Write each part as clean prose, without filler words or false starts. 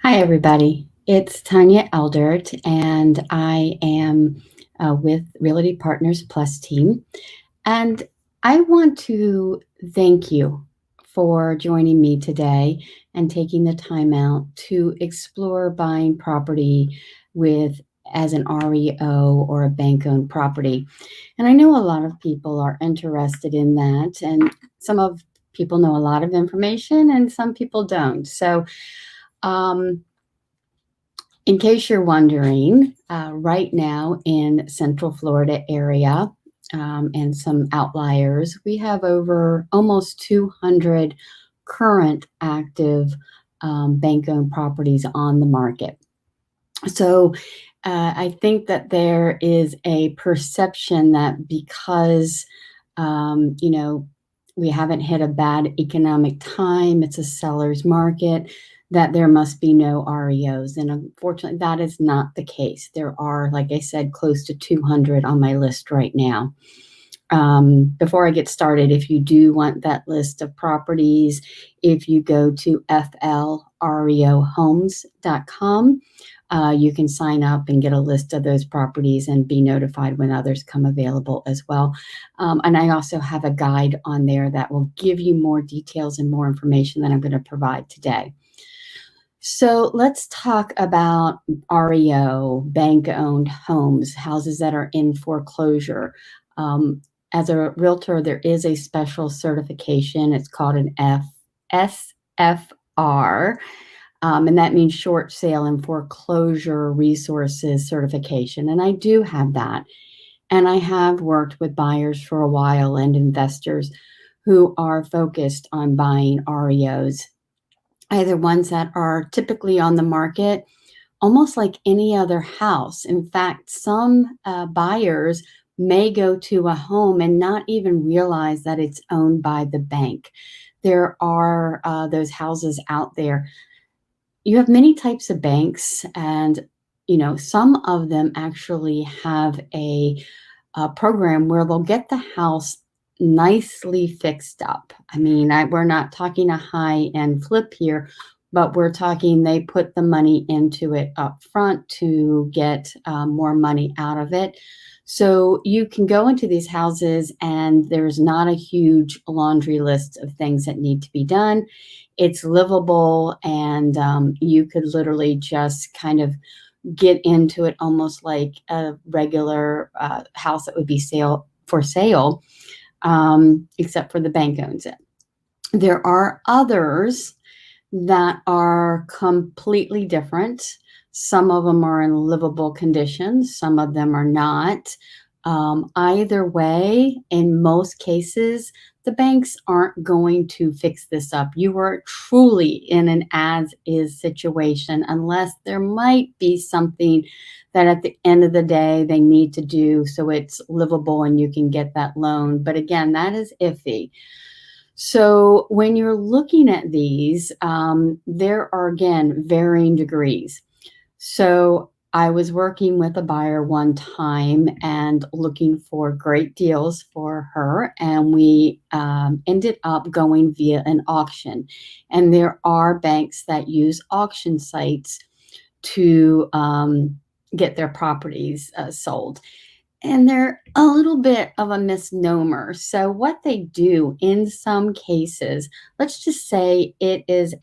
Hi, everybody. It's Tanya Eldert, and I am with Realty Partners Plus team. And I want to thank you for joining me today and taking the time out to explore buying property with as an REO or a bank-owned property. And I know a lot of people are interested in that, and some of people know a lot of information and some people don't. So um, in case you're wondering, right now in Central Florida area and some outliers, we have over almost 200 current active bank-owned properties on the market. So I think that there is a perception that because, we haven't hit a bad economic time, it's a seller's market, that there must be no REOs. And unfortunately, that is not the case. There are, like I said, close to 200 on my list right now. Before I get started, if you do want that list of properties, if you go to flreohomes.com, you can sign up and get a list of those properties and be notified when others come available as well. And I also have a guide on there that will give you more details and more information than I'm going to provide today. So let's talk about REO, bank-owned homes, houses that are in foreclosure. As a realtor, there is a special certification. It's called an SFR, and that means short sale and foreclosure resources certification. And I do have that. And I have worked with buyers for a while and investors who are focused on buying REOs, either ones that are typically on the market, almost like any other house. In fact, some buyers may go to a home and not even realize that it's owned by the bank. There are those houses out there. You have many types of banks, and some of them actually have a program where they'll get the house nicely fixed up. I mean, we're not talking a high-end flip here, but we're talking they put the money into it up front to get more money out of it. So you can go into these houses and there's not a huge laundry list of things that need to be done. It's livable, and you could literally just kind of get into it almost like a regular house that would be for sale, except for the bank owns it. There are others that are completely different. Some of them are in livable conditions, some of them are not. Either way, in most cases, the banks aren't going to fix this up. You are truly in an as-is situation unless there might be something that at the end of the day they need to do so it's livable and you can get that loan. But again, that is iffy. So when you're looking at these, there are, again, varying degrees. So I was working with a buyer one time and looking for great deals for her, and we ended up going via an auction. And there are banks that use auction sites to get their properties sold. And they're a little bit of a misnomer. So what they do in some cases, let's just say it is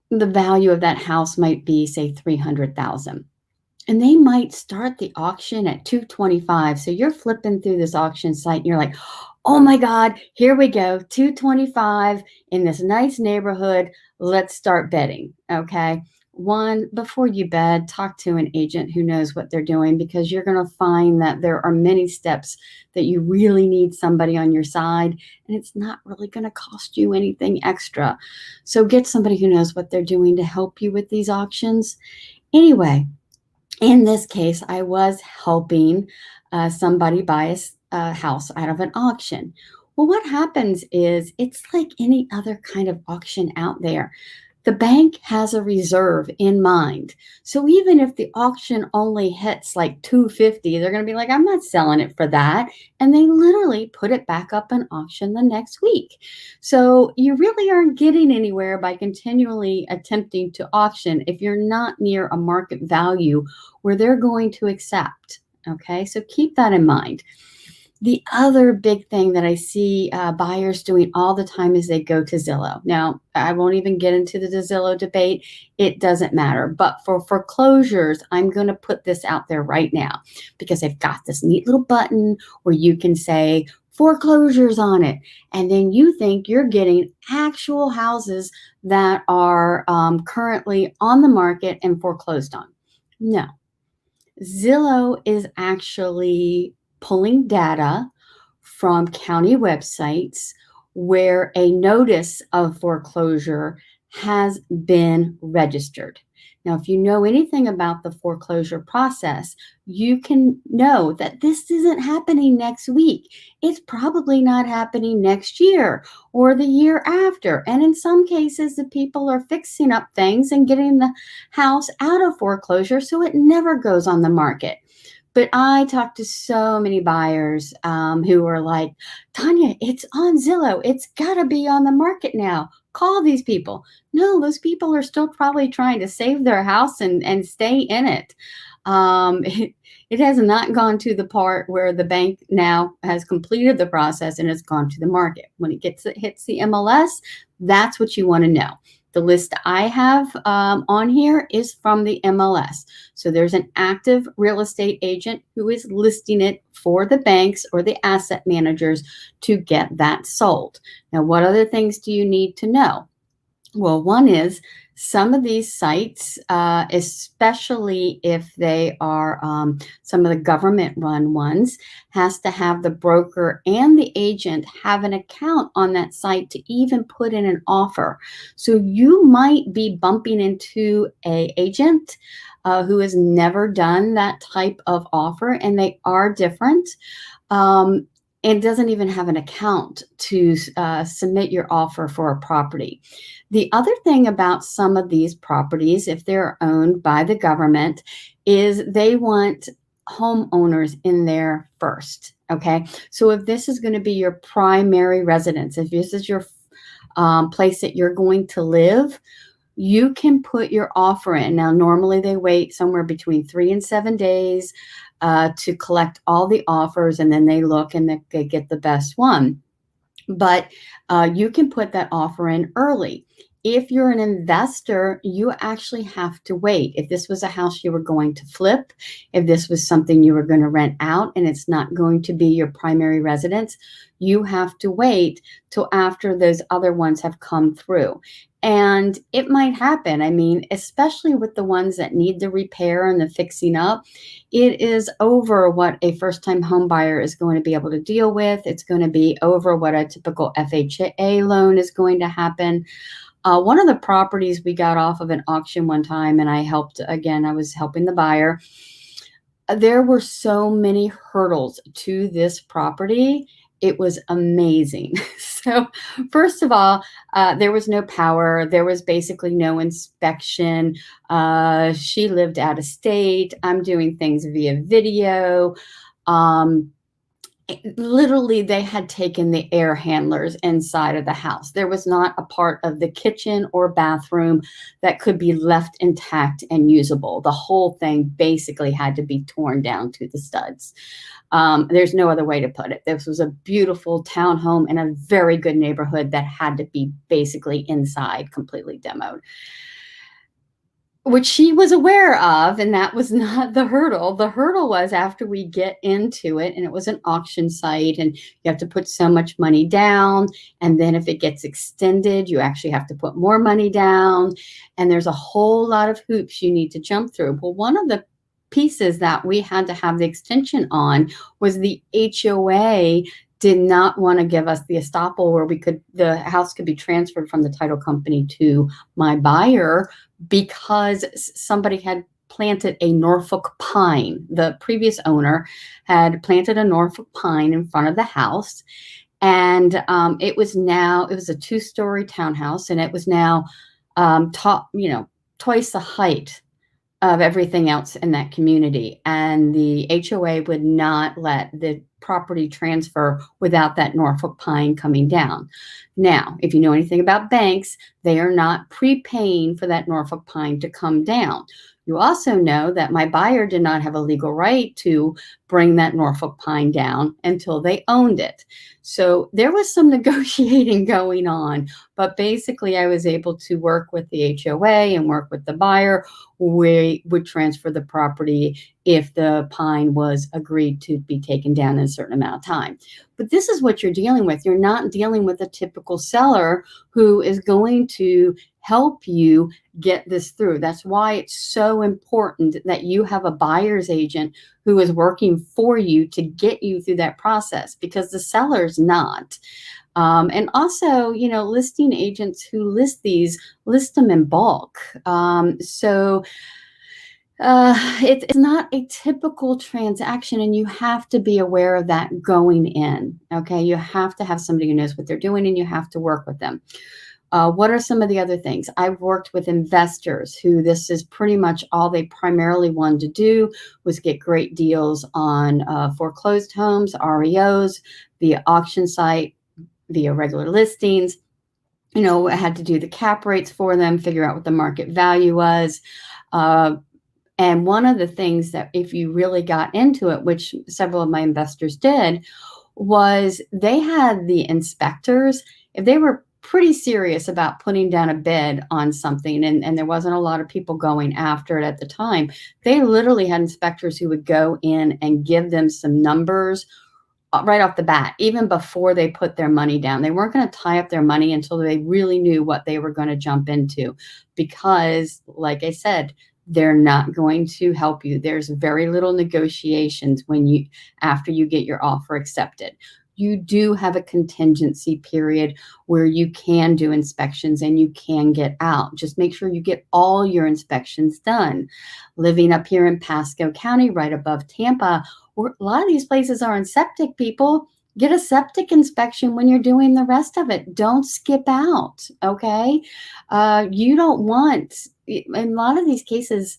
the value of that house might be, say, 300,000. And they might start the auction at 225. So you're flipping through this auction site and you're like, oh my God, here we go, 225 in this nice neighborhood. Let's start bidding. Okay. One, before you bid, talk to an agent who knows what they're doing, because you're going to find that there are many steps that you really need somebody on your side, and it's not really going to cost you anything extra. So get somebody who knows what they're doing to help you with these auctions. Anyway, in this case, I was helping somebody buy a house out of an auction. Well, what happens is it's like any other kind of auction out there. the bank has a reserve in mind. So even if the auction only hits like 250, they're going to be like, I'm not selling it for that. And they literally put it back up on auction the next week. So you really aren't getting anywhere by continually attempting to auction if you're not near a market value where they're going to accept. Okay, so keep that in mind. The other big thing that I see buyers doing all the time is they go to Zillow. Now, I won't even get into the Zillow debate. It doesn't matter. But for foreclosures, I'm going to put this out there right now because they've got this neat little button where you can say foreclosures on it. And then you think you're getting actual houses that are currently on the market and foreclosed on. No. Zillow is actually pulling data from county websites where a notice of foreclosure has been registered. Now, if you know anything about the foreclosure process, you can know that this isn't happening next week. It's probably not happening next year or the year after. And in some cases, the people are fixing up things and getting the house out of foreclosure so it never goes on the market. But I talked to so many buyers who were like, Tanya, it's on Zillow. It's got to be on the market now. Call these people. No, those people are still probably trying to save their house and stay in it. It has not gone to the part where the bank now has completed the process and it's gone to the market. When it hits the MLS, that's what you want to know. The list I have on here is from the MLS. So there's an active real estate agent who is listing it for the banks or the asset managers to get that sold. Now, what other things do you need to know? Well, one is some of these sites, especially if they are some of the government-run ones, has to have the broker and the agent have an account on that site to even put in an offer. So you might be bumping into an agent who has never done that type of offer, and they are different. And doesn't even have an account to submit your offer for a property. The other thing about some of these properties, if they're owned by the government, is they want homeowners in there first. Okay, so if this is going to be your primary residence, if this is your place that you're going to live, you can put your offer in. Now, normally they wait somewhere between 3 and 7 days to collect all the offers, and then they look and they get the best one. But you can put that offer in early. If you're an investor, you actually have to wait. If this was a house you were going to flip, if this was something you were going to rent out and it's not going to be your primary residence, you have to wait till after those other ones have come through. And it might happen. I mean, especially with the ones that need the repair and the fixing up, it is over what a first-time home buyer is going to be able to deal with. It's going to be over what a typical FHA loan is going to happen. One of the properties we got off of an auction one time, and I was helping the buyer. There were so many hurdles to this property. It was amazing. So first of all, there was no power. There was basically no inspection. She lived out of state. I'm doing things via video. Literally, they had taken the air handlers inside of the house. There was not a part of the kitchen or bathroom that could be left intact and usable. The whole thing basically had to be torn down to the studs. There's no other way to put it. This was a beautiful townhome in a very good neighborhood that had to be basically inside, completely demoed, which she was aware of, and that was not the hurdle. The hurdle was after we get into it, and it was an auction site, and you have to put so much money down, and then if it gets extended, you actually have to put more money down, and there's a whole lot of hoops you need to jump through. Well, one of the pieces that we had to have the extension on was the HOA did not want to give us the estoppel where the house could be transferred from the title company to my buyer because somebody had planted a Norfolk pine. The previous owner had planted a Norfolk pine in front of the house. And it was a 2-story townhouse, and it was now twice the height of everything else in that community. And the HOA would not let the property transfer without that Norfolk pine coming down. Now, if you know anything about banks, they are not prepaying for that Norfolk pine to come down. You also know that my buyer did not have a legal right to bring that Norfolk pine down until they owned it. So there was some negotiating going on, but basically I was able to work with the HOA and work with the buyer. We would transfer the property if the pine was agreed to be taken down in a certain amount of time. But this is what you're dealing with. You're not dealing with a typical seller who is going to help you get this through. That's why it's so important that you have a buyer's agent who is working for you to get you through that process, because the seller's not. And also, listing agents who list them in bulk. It's not a typical transaction, and you have to be aware of that going in. Okay, you have to have somebody who knows what they're doing, and you have to work with them. What are some of the other things? I've worked with investors who this is pretty much all they primarily wanted to do was get great deals on foreclosed homes, REOs, via auction site, via regular listings. I had to do the cap rates for them, figure out what the market value was. And one of the things that, if you really got into it, which several of my investors did, was they had the inspectors, if they were pretty serious about putting down a bid on something, and there wasn't a lot of people going after it at the time, they literally had inspectors who would go in and give them some numbers right off the bat, even before they put their money down. They weren't going to tie up their money until they really knew what they were going to jump into, because, like I said, they're not going to help you. There's very little negotiations after you get your offer accepted. You do have a contingency period where you can do inspections and you can get out. Just make sure you get all your inspections done. Living up here in Pasco County, right above Tampa, where a lot of these places are in septic, people, get a septic inspection when you're doing the rest of it. Don't skip out, okay? You don't want, in a lot of these cases,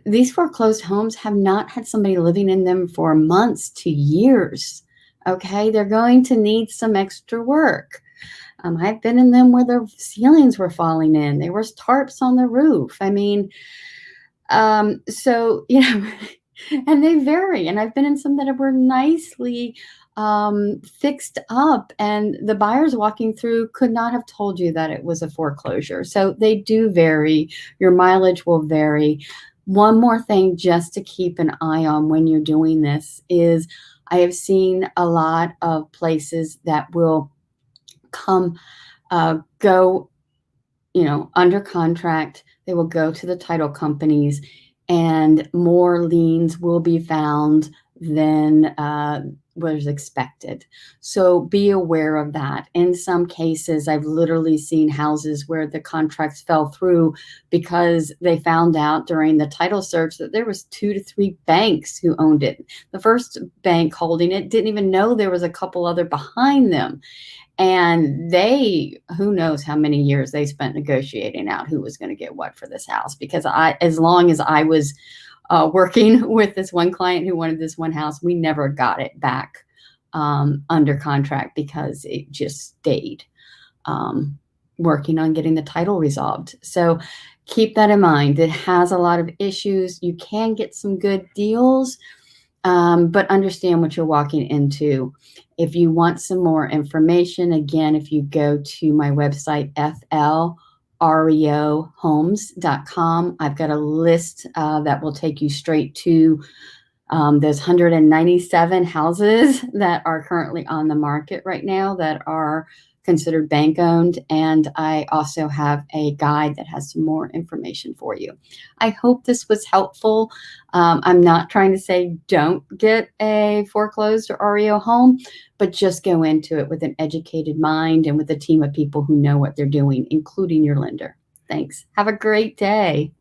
these foreclosed homes have not had somebody living in them for months to years. Okay, they're going to need some extra work. I've been in them where the ceilings were falling in. There was tarps on the roof. I mean, and they vary. And I've been in some that were nicely fixed up, and the buyers walking through could not have told you that it was a foreclosure. So they do vary. Your mileage will vary. One more thing just to keep an eye on when you're doing this is, I have seen a lot of places that will go, under contract. They will go to the title companies, and more liens will be found than was expected. So be aware of that. In some cases, I've literally seen houses where the contracts fell through because they found out during the title search that there was 2 to 3 banks who owned it. The first bank holding it didn't even know there was a couple other behind them. And who knows how many years they spent negotiating out who was going to get what for this house. Because as long as I was working with this one client who wanted this one house, we never got it back under contract because it just stayed working on getting the title resolved. So keep that in mind. It has a lot of issues. You can get some good deals, but understand what you're walking into. If you want some more information, again, if you go to my website, FLREOhomes.com, I've got a list that will take you straight to those 197 houses that are currently on the market right now that are considered bank owned. And I also have a guide that has some more information for you. I hope this was helpful. I'm not trying to say don't get a foreclosed or REO home, but just go into it with an educated mind and with a team of people who know what they're doing, including your lender. Thanks. Have a great day.